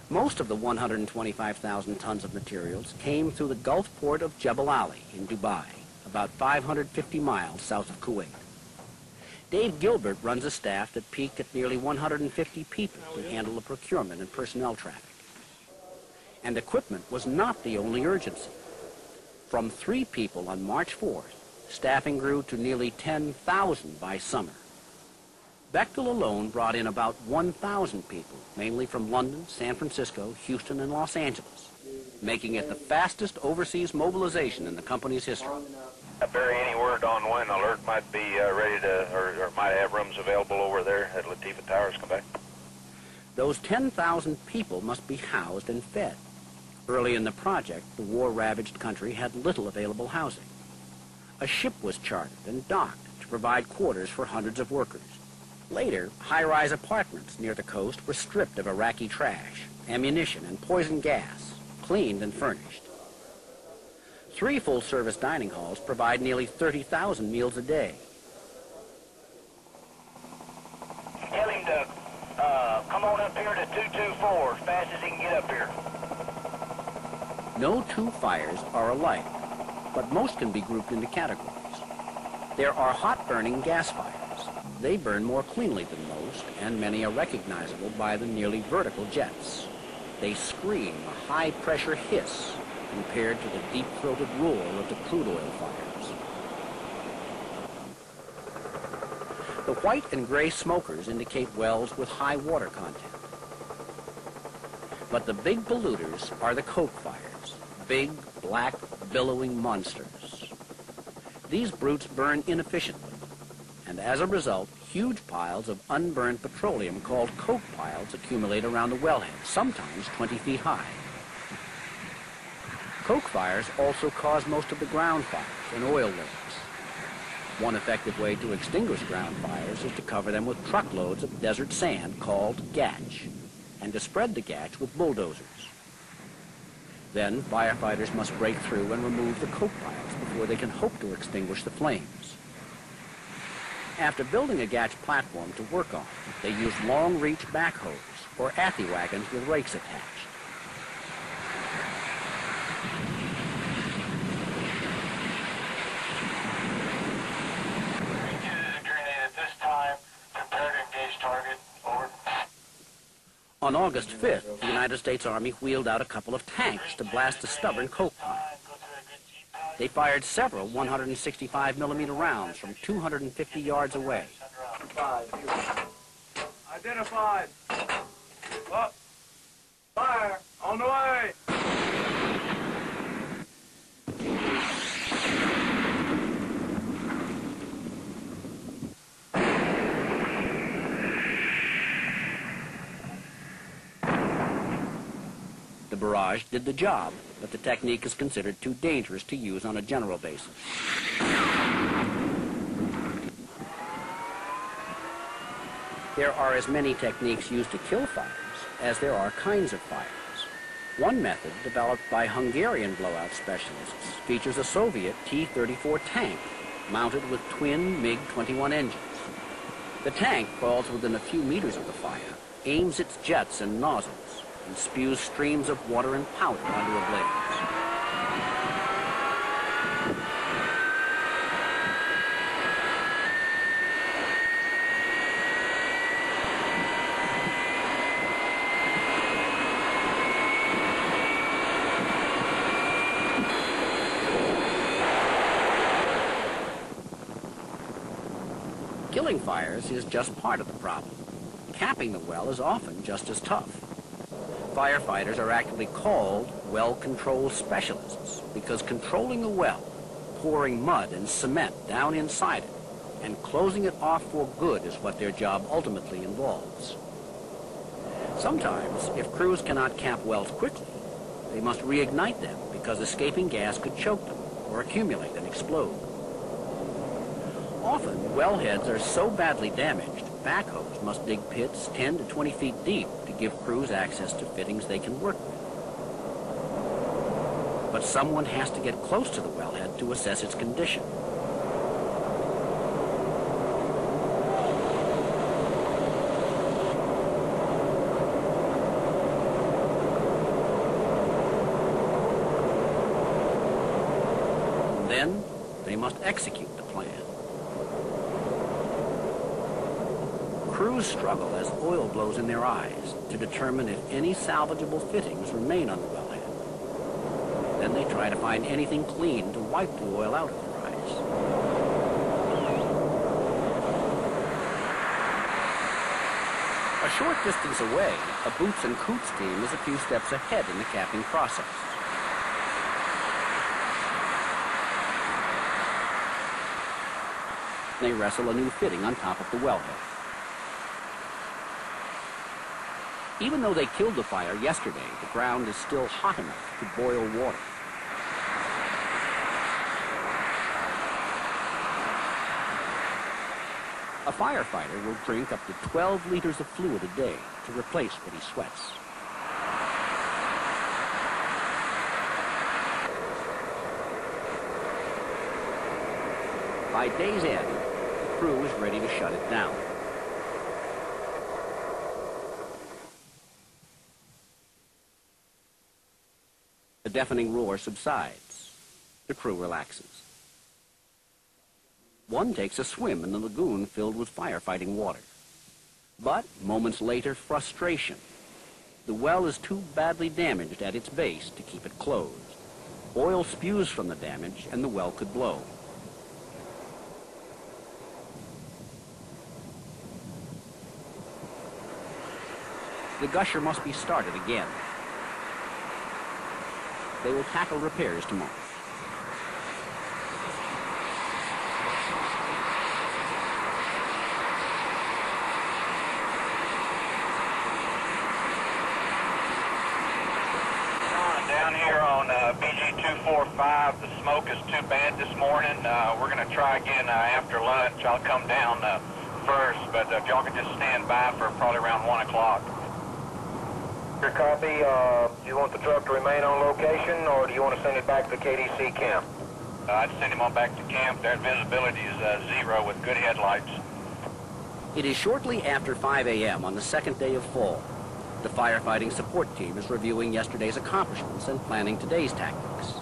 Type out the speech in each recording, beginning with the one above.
Most of the 125,000 tons of materials came through the Gulf port of Jebel Ali in Dubai, about 550 miles south of Kuwait. Dave Gilbert runs a staff that peaked at nearly 150 people to handle the procurement and personnel traffic. And equipment was not the only urgency. From 3 people on March 4th, staffing grew to nearly 10,000 by summer. Bechtel alone brought in about 1,000 people, mainly from London, San Francisco, Houston, and Los Angeles, making it the fastest overseas mobilization in the company's history. Barry, any word on when Alert might be ready to, or might have rooms available over there at Latifa Towers? Come back. Those 10,000 people must be housed and fed. Early in the project, the war-ravaged country had little available housing. A ship was chartered and docked to provide quarters for hundreds of workers. Later, high-rise apartments near the coast were stripped of Iraqi trash, ammunition, and poison gas, cleaned and furnished. 3 full-service dining halls provide nearly 30,000 meals a day. Tell him to come on up here to 224 as fast as he can get up here. No 2 fires are alike, but most can be grouped into categories. There are hot-burning gas fires. They burn more cleanly than most, and many are recognizable by the nearly vertical jets. They scream a high-pressure hiss compared to the deep-throated roar of the crude oil fires. The white and gray smokers indicate wells with high water content. But the big polluters are the coke fires, big, black, billowing monsters. These brutes burn inefficiently, and as a result, huge piles of unburned petroleum called coke piles accumulate around the wellhead, sometimes 20 feet high. Coke fires also cause most of the ground fires and oil rigs. One effective way to extinguish ground fires is to cover them with truckloads of desert sand called gatch, and to spread the gatch with bulldozers. Then firefighters must break through and remove the coke piles before they can hope to extinguish the flames. After building a gatch platform to work on, they use long-reach backhoes or athy wagons with rakes attached. On August 5th, the United States Army wheeled out a couple of tanks to blast a stubborn coke pile. They fired several 165-millimeter rounds from 250 yards away. Identified. Up. Fire. On the way. The barrage did the job, but the technique is considered too dangerous to use on a general basis. There are as many techniques used to kill fires as there are kinds of fires. One method, developed by Hungarian blowout specialists, features a Soviet T-34 tank mounted with twin MiG-21 engines. The tank crawls within a few meters of the fire, aims its jets and nozzles, and spews streams of water and powder onto a blaze. Killing fires is just part of the problem. Capping the well is often just as tough. Firefighters are actually called well control specialists because controlling a well, pouring mud and cement down inside it, and closing it off for good is what their job ultimately involves. Sometimes, if crews cannot cap wells quickly, they must reignite them because escaping gas could choke them or accumulate and explode. Often, wellheads are so badly damaged, backhoes must dig pits 10 to 20 feet deep to give crews access to fittings they can work with. But someone has to get close to the wellhead to assess its condition. Then they must execute the plan. Crews struggle as oil blows in their eyes to determine if any salvageable fittings remain on the wellhead. Then they try to find anything clean to wipe the oil out of their eyes. A short distance away, a Boots and Coots team is a few steps ahead in the capping process. They wrestle a new fitting on top of the wellhead. Even though they killed the fire yesterday, the ground is still hot enough to boil water. A firefighter will drink up to 12 liters of fluid a day to replace what he sweats. By day's end, the crew is ready to shut it down. The deafening roar subsides. The crew relaxes. One takes a swim in the lagoon filled with firefighting water. But moments later, frustration. The well is too badly damaged at its base to keep it closed. Oil spews from the damage and the well could blow. The gusher must be started again. They will tackle repairs tomorrow. Down here on BG245, the smoke is too bad this morning. We're going to try again after lunch. I'll come down first, but if y'all could just stand by for probably around 1 o'clock. Your copy, do you want the truck to remain on location, or do you want to send it back to KDC camp? I'd send him on back to camp. Their visibility is 0 with good headlights. It is shortly after 5 a.m. on the second day of fall. The firefighting support team is reviewing yesterday's accomplishments and planning today's tactics.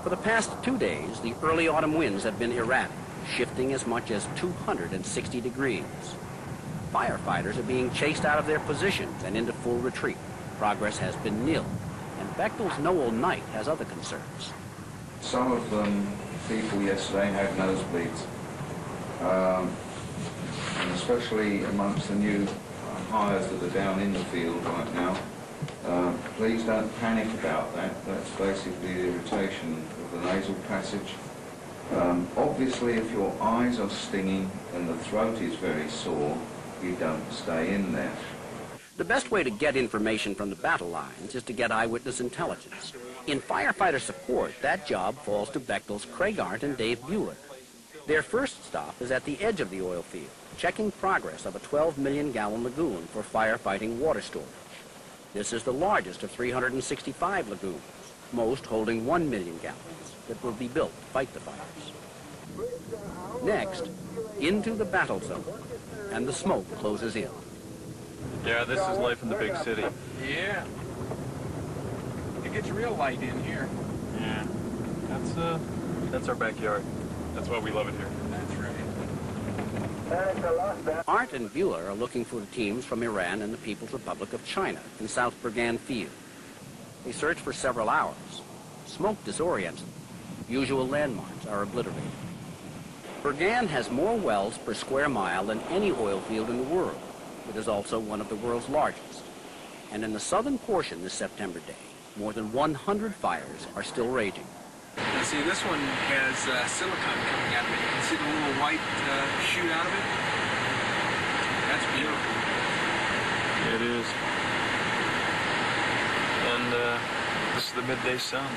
For the past 2 days, the early autumn winds have been erratic, shifting as much as 260 degrees. Firefighters are being chased out of their positions and into full retreat. Progress has been nil, and Bechtel's Noel Knight has other concerns. Some of people yesterday had nosebleeds, and especially amongst the new hires that are down in the field right now. Please don't panic about that. That's basically the irritation of the nasal passage. Obviously, if your eyes are stinging and the throat is very sore, you don't stay in there. The best way to get information from the battle lines is to get eyewitness intelligence. In firefighter support, that job falls to Bechtel's Craig Arndt and Dave Bueller. Their first stop is at the edge of the oil field, checking progress of a 12-million-gallon lagoon for firefighting water storage. This is the largest of 365 lagoons, most holding 1 million gallons, that will be built to fight the fires. Next, into the battle zone, and the smoke closes in. Yeah, this is life in the big city. Yeah. It gets real light in here. Yeah, that's our backyard. That's why we love it here. That's right. Arndt and Bueller are looking for teams from Iran and the People's Republic of China in South Bergan Field. They search for several hours. Smoke disorients them. Usual landmarks are obliterated. Bergan has more wells per square mile than any oil field in the world. It is also one of the world's largest. And in the southern portion this September day, more than 100 fires are still raging. You see, this one has silicone coming out of it. You can see the little white shoot out of it. That's beautiful. It is. And this is the midday sun.